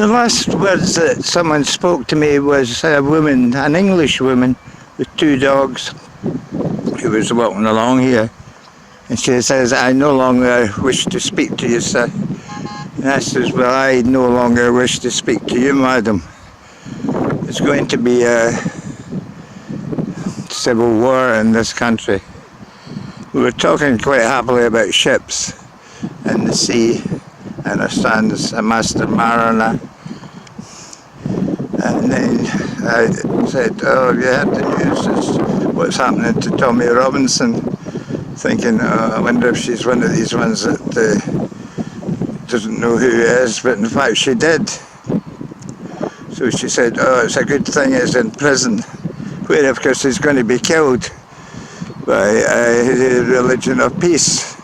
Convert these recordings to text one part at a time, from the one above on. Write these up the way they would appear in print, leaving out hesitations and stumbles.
The last words that someone spoke to me was a woman, an English woman, with 2 dogs, who was walking along here. And she says, "I no longer wish to speak to you, sir." And I says, "Well, I no longer wish to speak to you, madam. There's going to be a civil war in this country." We were talking quite happily about ships and the sea, and her son's a master mariner. And then I said, "Oh, have you heard the news? It's what's happening to Tommy Robinson?" Thinking, "Oh, I wonder if she's one of these ones that doesn't know who he is," but in fact she did. So she said, "Oh, it's a good thing he's in prison," where of course he's going to be killed by the religion of peace.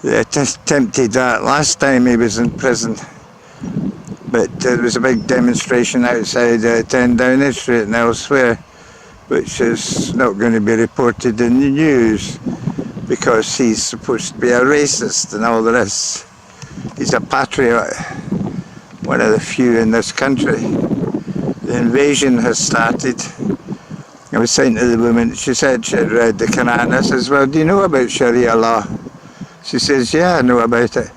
They attempted that last time he was in prison, but there was a big demonstration outside 10 Downing Street and elsewhere, which is not going to be reported in the news because he's supposed to be a racist and all the rest. He's a patriot, one of the few in this country. The invasion has started. I was saying to the woman, she said she had read the Quran. I says, "Well, do you know about Sharia law?" She says, "Yeah, I know about it."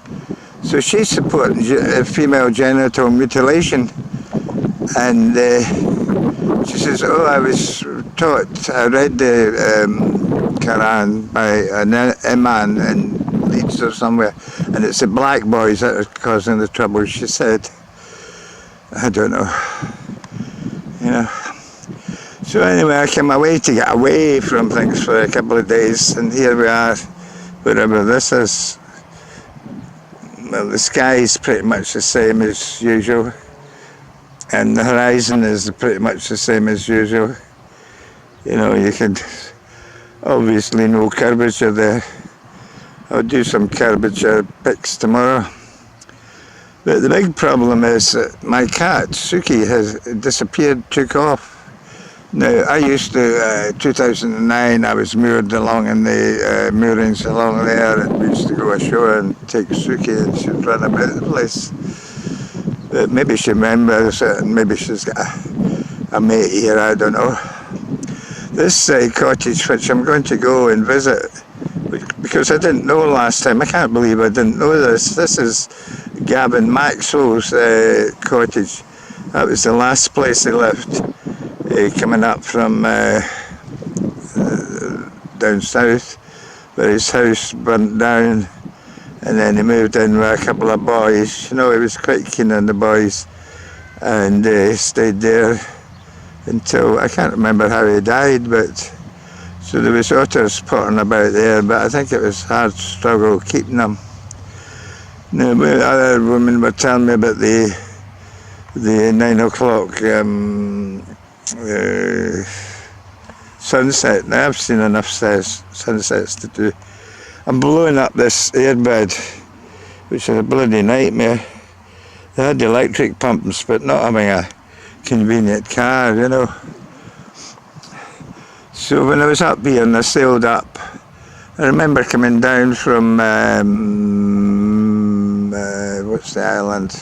So she's supporting female genital mutilation. And she says, "Oh, I was taught, I read the Quran by an imam in Leeds or somewhere, and it's the black boys that are causing the trouble." She said, "I don't know, you know." So anyway, I came away to get away from things for a couple of days, and here we are, wherever this is. Well, the sky is pretty much the same as usual, and the horizon is pretty much the same as usual. You know, you could obviously no curvature there. I'll do some curvature pics tomorrow. But the big problem is that my cat, Skye, has disappeared, took off. Now, I used to, 2009, I was moored along in the moorings along there, and we used to go ashore and take Skye, and she'd run about the place. But maybe she remembers it, and maybe she's got a mate here, I don't know. This cottage, which I'm going to go and visit, because I didn't know last time, I can't believe I didn't know this. This is Gavin Maxwell's cottage. That was the last place he lived. Coming up from down south, where his house burnt down, and then he moved in with a couple of boys. You know, he was quite keen on the boys, and stayed there until, I can't remember how he died, but so there was otters potting about there, but I think it was hard struggle keeping them. Now, the other women were telling me about the 9 o'clock sunset. Now I've seen enough sunsets to do. I'm blowing up this airbed, which is a bloody nightmare. They had electric pumps, but not having a convenient car, you know. So when I was up here and I sailed up, I remember coming down from what's the island?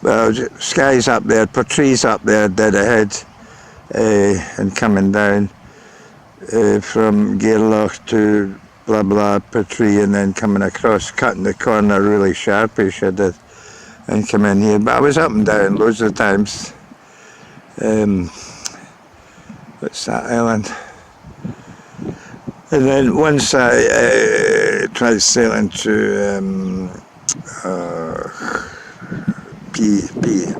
Well, Skye's up there, Portree's up there, dead ahead, and coming down from Gairloch to blah blah Portree, and then coming across, cutting the corner really sharpish I did, and come in here. But I was up and down loads of times. What's that island? And then once I tried sailing to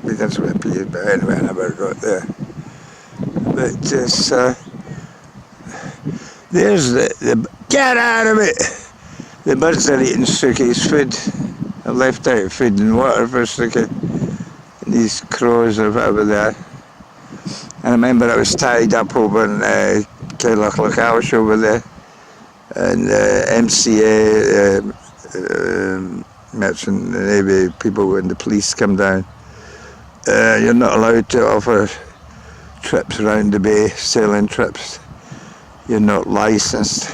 begins with P, but anyway, I never got there. But just, there's the get out of it! The birds are eating Skye's food. I left out food and water for Skye. And these crows are over there. I remember I was tied up over in Highlands over there, and MCA, Merchant Navy people, when the police come down, you're not allowed to offer trips around the bay, sailing trips. You're not licensed.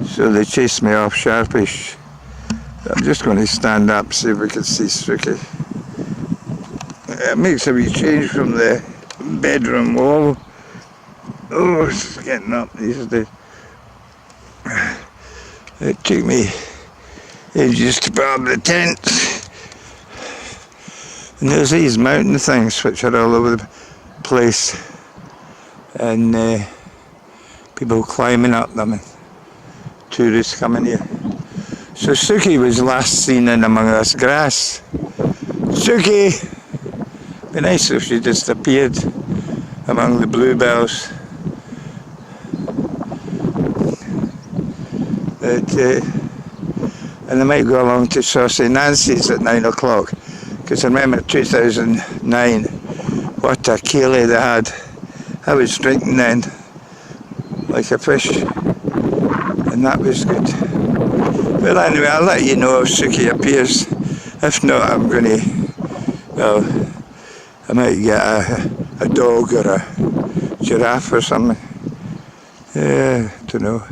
So they chased me off sharpish. I'm just going to stand up, see if we can see Skye. it makes a wee change from the bedroom wall. Oh, it's getting up these days. It took me ages to put up the tent. And there's these mountain things which are all over the place, and people climbing up them, and tourists coming here. So Suki was last seen in among this grass. Suki! Be nice if she disappeared among the bluebells. But, and I might go along to Saucy Nancy's at 9 o'clock, because I remember 2009, what a ceilidh they had. I was drinking then like a fish, and that was good. Well, anyway, I'll let you know if Suki appears. If not, I'm going to, well, I might get a dog or a giraffe or something. Yeah, I don't know.